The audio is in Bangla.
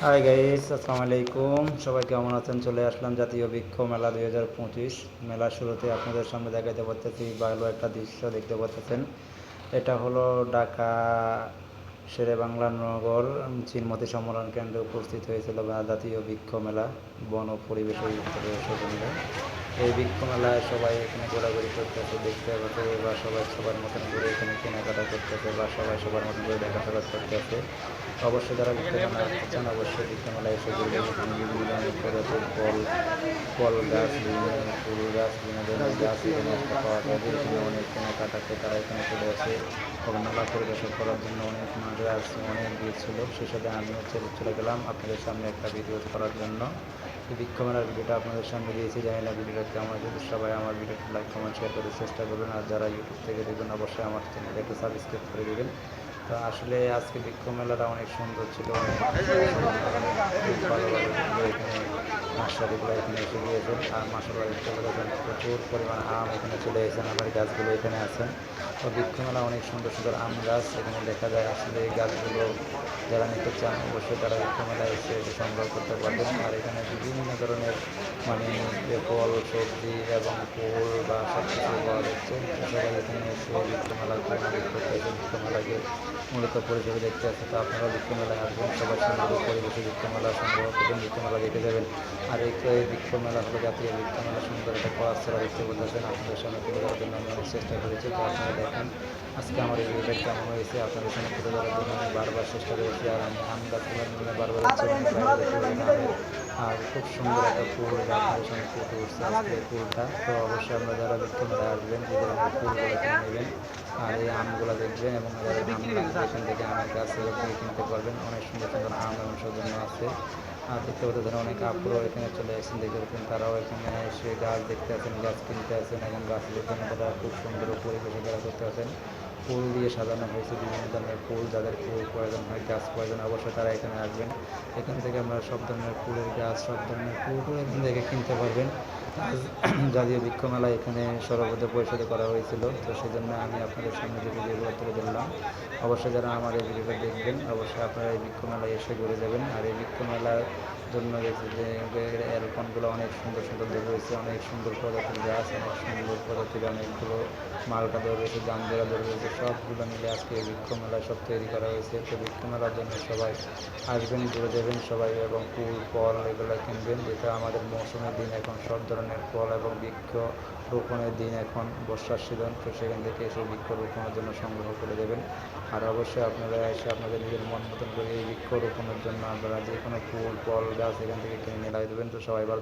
হাই গাইস, আসসালামু আলাইকুম। সবাই কেমন আছেন? চলে আসলাম জাতীয় বৃক্ষ মেলা 2025। মেলার শুরুতে আপনাদের সামনে দেখাইতে পারতেছি ভালো একটা দৃশ্য দেখতে পাচ্ছেন। এটা হলো ঢাকা শেরেবাংলা নগর চিনমতি সম্মেলন কেন্দ্রে উপস্থিত হয়েছিল জাতীয় বৃক্ষ মেলা বন ও পরিবেশের জন্য। এই বৃক্ষ মেলায় সবাই এখানে ঘোরাঘুরি করতেছে, দেখতে পাচ্ছে, বা সবাই সবার মতন করে এখানে কেনাকাটা করতেছে, বা সবাই সবার মতন করে দেখাশোনা করতেছে। অবশ্যই যারা বৃক্ষ মেলা আসতে চান, অবশ্যই বৃক্ষ মেলায় এসে ঘুরবেন। এখানে বিভিন্ন ধরনের প্রজাতির ফল গাছ, বিভিন্ন ধরনের ফুল গাছ, বিভিন্ন ধরনের গাছ এখানে একটা পাওয়া যাবে। এখানে অনেক কেনাকাটাকে তারা এখানে চলে আসে এবং মেলা পরিদর্শন করার জন্য অনেক মানুষ আছে, অনেক ভিড় ছিল। সেই সাথে আমিও চলে গেলাম আপনাদের সামনে একটা ভিডিও করার জন্য। এই বৃক্ষ মেলার ভিডিওটা আপনাদের সামনে দিয়েছি, জানি না ভিডিওটা কেমন হয়েছে। সবাই আমার ভিডিওটা লাইক কমেন্ট শেয়ার করার চেষ্টা করবেন, আর যারা ইউটিউব থেকে দেখবেন অবশ্যই আমার চ্যানেলটা একটু সাবস্ক্রাইব করে দেবেন। তো আসলে আজকে বৃক্ষ মেলাটা অনেক সুন্দর ছিল, অনেক ভালো ভালো এখানে নার্সারিগুলো এখানে এসে গিয়েছেন। আর মাসাল্লাহ দেখতে পাচ্ছেন প্রচুর পরিমাণ আম এখানে চলে এসেছেন, আমের গাছগুলো এখানে আছেন। তো বৃক্ষ মেলা অনেক সুন্দর সুন্দর আম গাছ এখানে দেখা যায়। আসলে এই গাছগুলো যারা নিতে চান অবশ্যই তারা বৃক্ষ মেলায় এসে সংগ্রহ করতে পারবেন। আর এখানে বিভিন্ন ধরনের মানে ফল, সবজি এবং ফুল বা সব কিছু পাওয়া যাচ্ছে। সবাই এখানে এসে বৃক্ষ মেলা করতে এসে বৃক্ষ মেলাকে মূলত পরিষেবা দেখতে আসে। তো আপনারা বৃক্ষ মেলায় আসবেন, সবাই সুন্দর পরিবেশে বৃক্ষ মেলা সংগ্রহ করবেন, বৃক্ষ মেলা দেখে যাবেন। আর এই বৃক্ষ মেলা হলো জাতীয় বৃক্ষ মেলা, সুন্দর একটা কলার দেখতে পাচ্ছেন। আপনাদের সামনে তুলে ধরার জন্য আমি অনেক চেষ্টা করেছি। তো আপনারা দেখেন আজকে আমার এই ভিডিওটা কেমন হয়েছে, আপনাদের সামনে তুলে ধরার জন্য আমি বারবার চেষ্টা করেছি। আর আমি আম গাছগুলোর নিয়ে বারবার আর খুব সুন্দর একটা ফুল আপনাদের সামনে ফুটে উঠছে আজকে ফুলটা। তো অবশ্যই আপনারা যারা বৃক্ষ মেলায় আসবেন এই ধরনের ফুলগুলো কিনে নেবেন, আর এই আমগুলো দেখবেন। এবং যারা আম লাগবে এখান থেকে আমের গাছ থেকে কিনতে পারবেন। অনেক সুন্দর সুন্দর আম এবং সৌজন্য আছে। আর দেখতে পাচ্ছেন অনেক আপুরও এখানে চলে আসছেন, দেখতে পাচ্ছেন তারাও এখানে এসে গাছ দেখতে আছেন, গাছ কিনতে আছেন এবং গাছ দেখবেন। তারা খুব সুন্দর পরিবেশে তারা করতে আছেন। ফুল দিয়ে সাজানো হয়েছে, বিভিন্ন ধরনের ফুল, যাদের ফুল প্রয়োজন হয়, গাছ প্রয়োজন, অবশ্যই তারা এখানে আসবেন। এখান থেকে আমরা সব ধরনের ফুলের গাছ, সব ধরনের ফুল এখান থেকে কিনতে পারবেন। জাতীয় বৃক্ষ মেলা এখানে সর্বদা পরিশোধ করা হয়েছিল। তো সেই জন্য আমি আপনাদের সামনে যে ভিডিওগুলো তুলে ধরলাম। অবশ্যই যারা আমার এই ভিডিওটা দেখবেন অবশ্যই আপনারা এই বৃক্ষ মেলায় এসে ঘুরে যাবেন। আর এই বৃক্ষ মেলার জন্য দেখছি যে অ্যালকনগুলো অনেক সুন্দর সুন্দর দেখে রয়েছে, অনেক সুন্দর প্রজাতির গাছ, অনেক সুন্দর প্রজাতির অনেকগুলো মালটা ধরে রয়েছে, জামজেরা ধরে রয়েছে, সবগুলো মিলে আজকে এই বৃক্ষ মেলায় সব তৈরি করা হয়েছে। তো বৃক্ষ মেলার জন্য সবাই আসবেন, ঘুরে যাবেন সবাই, এবং ফুল ফল এগুলো কিনবেন। যেটা আমাদের মৌসুমের দিন, এখন সব ধরনের ফল এবং বৃক্ষ রোপণের দিন, এখন বর্ষার সিজন। তো সেখান থেকে এসে বৃক্ষ রোপণের জন্য সংগ্রহ করে দেবেন। আর অবশ্যই আপনারা এসে আপনাদের নিজের মন মতন করে এই বৃক্ষ রোপণের জন্য আপনারা যে কোনো ফুল ফল গাছ এখান থেকে কিনে নিয়ে লাগিয়ে দেবেন। তো সবাই ভালো